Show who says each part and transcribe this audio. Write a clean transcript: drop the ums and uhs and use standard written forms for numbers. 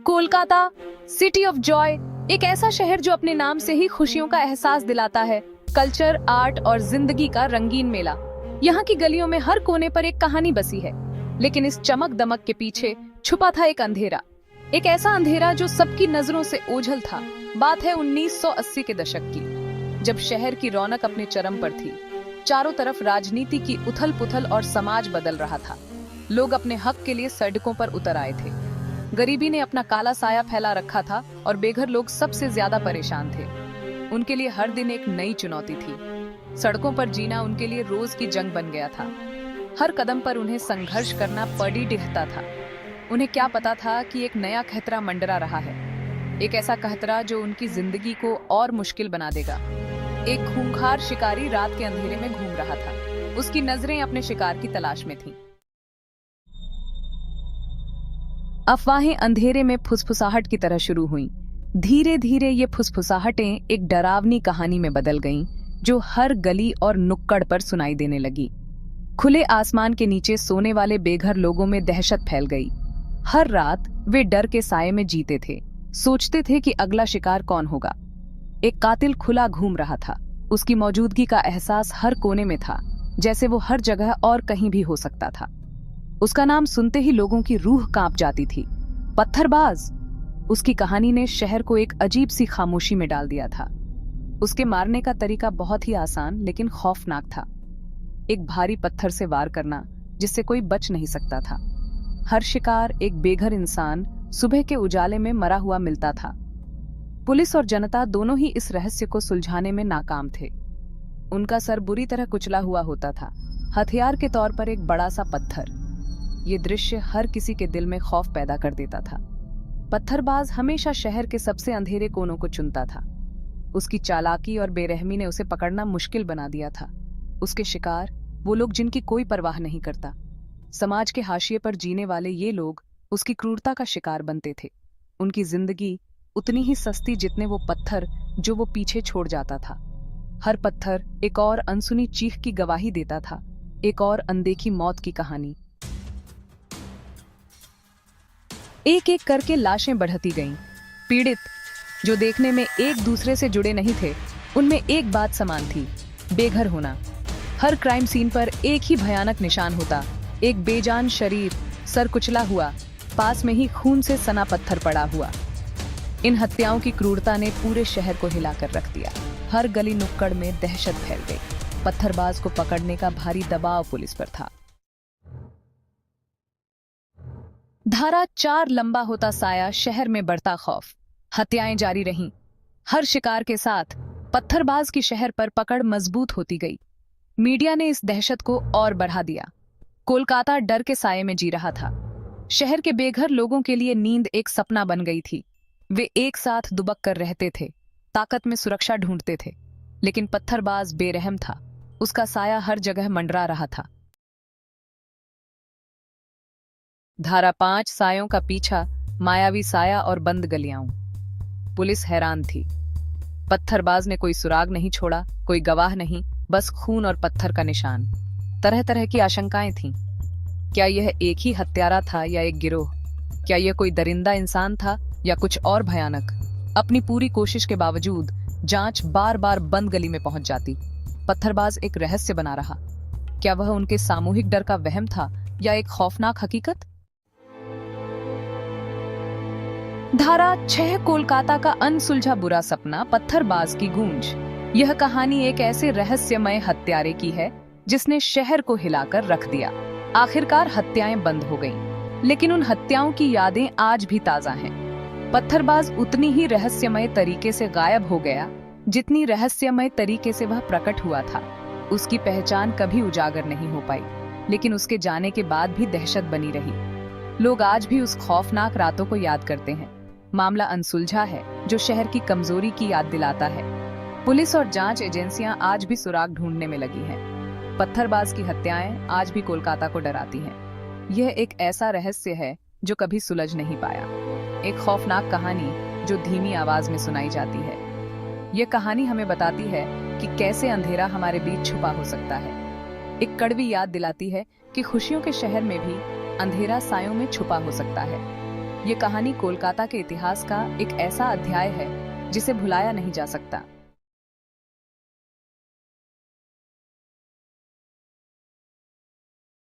Speaker 1: Kolkata, city of Joy, एक ऐसा शहर जो अपने नाम से ही खुशियों का एहसास दिलाता है। कल्चर, आर्ट और जिंदगी का रंगीन मेला। यहाँ की गलियों में हर कोने पर एक कहानी बसी है, लेकिन इस चमक दमक के पीछे छुपा था एक अंधेरा। एक ऐसा अंधेरा जो सबकी नजरों से ओझल था। बात है 1980 के दशक की, जब शहर की रौनक अपने चरम पर थी। चारों तरफ राजनीति की उथल पुथल और समाज बदल रहा था। लोग अपने हक के लिए सड़कों पर उतर आए थे। गरीबी ने अपना काला साया फैला रखा था और बेघर लोग सबसे ज्यादा परेशान थे। उनके लिए हर दिन एक नई चुनौती थी। सड़कों पर जीना उनके लिए रोज की जंग बन गया था। हर कदम पर उन्हें संघर्ष करना पड़ी दिखता था। उन्हें क्या पता था कि एक नया खतरा मंडरा रहा है, एक ऐसा खतरा जो उनकी जिंदगी को और मुश्किल बना देगा। एक खूंखार शिकारी रात के अंधेरे में घूम रहा था। उसकी नजरें अपने शिकार की तलाश में थीं। अफवाहें अंधेरे में फुसफुसाहट की तरह शुरू हुईं। धीरे धीरे ये फुसफुसाहटें एक डरावनी कहानी में बदल गईं, जो हर गली और नुक्कड़ पर सुनाई देने लगी। खुले आसमान के नीचे सोने वाले बेघर लोगों में दहशत फैल गई। हर रात वे डर के साये में जीते थे, सोचते थे कि अगला शिकार कौन होगा। एक कातिल खुला घूम रहा था। उसकी मौजूदगी का एहसास हर कोने में था, जैसे वो हर जगह और कहीं भी हो सकता था। उसका नाम सुनते ही लोगों की रूह कांप जाती थी, पत्थरबाज। उसकी कहानी ने शहर को एक अजीब सी खामोशी में डाल दिया था। उसके मारने का तरीका बहुत ही आसान लेकिन खौफनाक था। एक भारी पत्थर से वार करना, जिससे कोई बच नहीं सकता था। हर शिकार एक बेघर इंसान सुबह के उजाले में मरा हुआ मिलता था। पुलिस और जनता दोनों ही इस रहस्य को सुलझाने में नाकाम थे। उनका सर बुरी तरह कुचला हुआ होता था, हथियार के तौर पर एक बड़ा सा पत्थर। ये दृश्य हर किसी के दिल में खौफ पैदा कर देता था। पत्थरबाज हमेशा शहर के सबसे अंधेरे कोनों को चुनता था। उसकी चालाकी और बेरहमी ने उसे पकड़ना मुश्किल बना दिया था। उसके शिकार वो लोग जिनकी कोई परवाह नहीं करता। समाज के हाशिए पर जीने वाले ये लोग उसकी क्रूरता का शिकार बनते थे। उनकी जिंदगी उतनी ही सस्ती जितने वो पत्थर जो वो पीछे छोड़ जाता था। हर पत्थर एक और अनसुनी चीख की गवाही देता था, एक और अनदेखी मौत की कहानी। एक एक करके लाशें बढ़ती गईं। पीड़ित, जो देखने में एक दूसरे से जुड़े नहीं थे, उनमें एक बात समान थी, बेघर होना। हर क्राइम सीन पर एक ही भयानक निशान होता, एक बेजान शरीर, सर कुचला हुआ, पास में ही खून से सना पत्थर पड़ा हुआ। इन हत्याओं की क्रूरता ने पूरे शहर को हिलाकर रख दिया। हर गली नुक्कड़ में दहशत फैल गई। पत्थरबाज को पकड़ने का भारी दबाव पुलिस पर था। धारा 4 लंबा होता साया शहर में बढ़ता खौफ। हत्याएं जारी रहीं। हर शिकार के साथ पत्थरबाज की शहर पर पकड़ मजबूत होती गई। मीडिया ने इस दहशत को और बढ़ा दिया। कोलकाता डर के साये में जी रहा था। शहर के बेघर लोगों के लिए नींद एक सपना बन गई थी। वे एक साथ दुबक कर रहते थे, ताकत में सुरक्षा ढूंढते थे। लेकिन पत्थरबाज बेरहम था। उसका साया हर जगह मंडरा रहा था। धारा 5 सायों का पीछा, मायावी साया और बंद गलियां। पुलिस हैरान थी। पत्थरबाज ने कोई सुराग नहीं छोड़ा, कोई गवाह नहीं, बस खून और पत्थर का निशान। तरह तरह की आशंकाएं थीं। क्या यह एक ही हत्यारा था या एक गिरोह? क्या यह कोई दरिंदा इंसान था या कुछ और भयानक? अपनी पूरी कोशिश के बावजूद जांच बार बार बंद गली में पहुंच जाती। पत्थरबाज एक रहस्य बना रहा। क्या वह उनके सामूहिक डर का वहम था या एक खौफनाक हकीकत? धारा 6 कोलकाता का अनसुलझा बुरा सपना, पत्थरबाज की गूंज। यह कहानी एक ऐसे रहस्यमय हत्यारे की है जिसने शहर को हिलाकर रख दिया। आखिरकार हत्याएं बंद हो गईं, लेकिन उन हत्याओं की यादें आज भी ताजा हैं। पत्थरबाज उतनी ही रहस्यमय तरीके से गायब हो गया जितनी रहस्यमय तरीके से वह प्रकट हुआ था। उसकी पहचान कभी उजागर नहीं हो पाई, लेकिन उसके जाने के बाद भी दहशत बनी रही। लोग आज भी उस खौफनाक रातों को याद करते हैं। मामला अनसुलझा है, जो शहर की कमजोरी की याद दिलाता है। पुलिस और जांच एजेंसियां आज भी सुराग ढूंढने में लगी हैं। पत्थरबाज की हत्याएं आज भी कोलकाता को डराती हैं। यह एक ऐसा रहस्य है जो कभी सुलझ नहीं पाया। एक खौफनाक कहानी जो धीमी आवाज में सुनाई जाती है। यह कहानी हमें बताती है कि कैसे अंधेरा हमारे बीच छुपा हो सकता है। एक कड़वी याद दिलाती है कि खुशियों के शहर में भी अंधेरा सायों में छुपा हो सकता है। ये कहानी कोलकाता के इतिहास का एक ऐसा अध्याय है जिसे भुलाया नहीं जा सकता।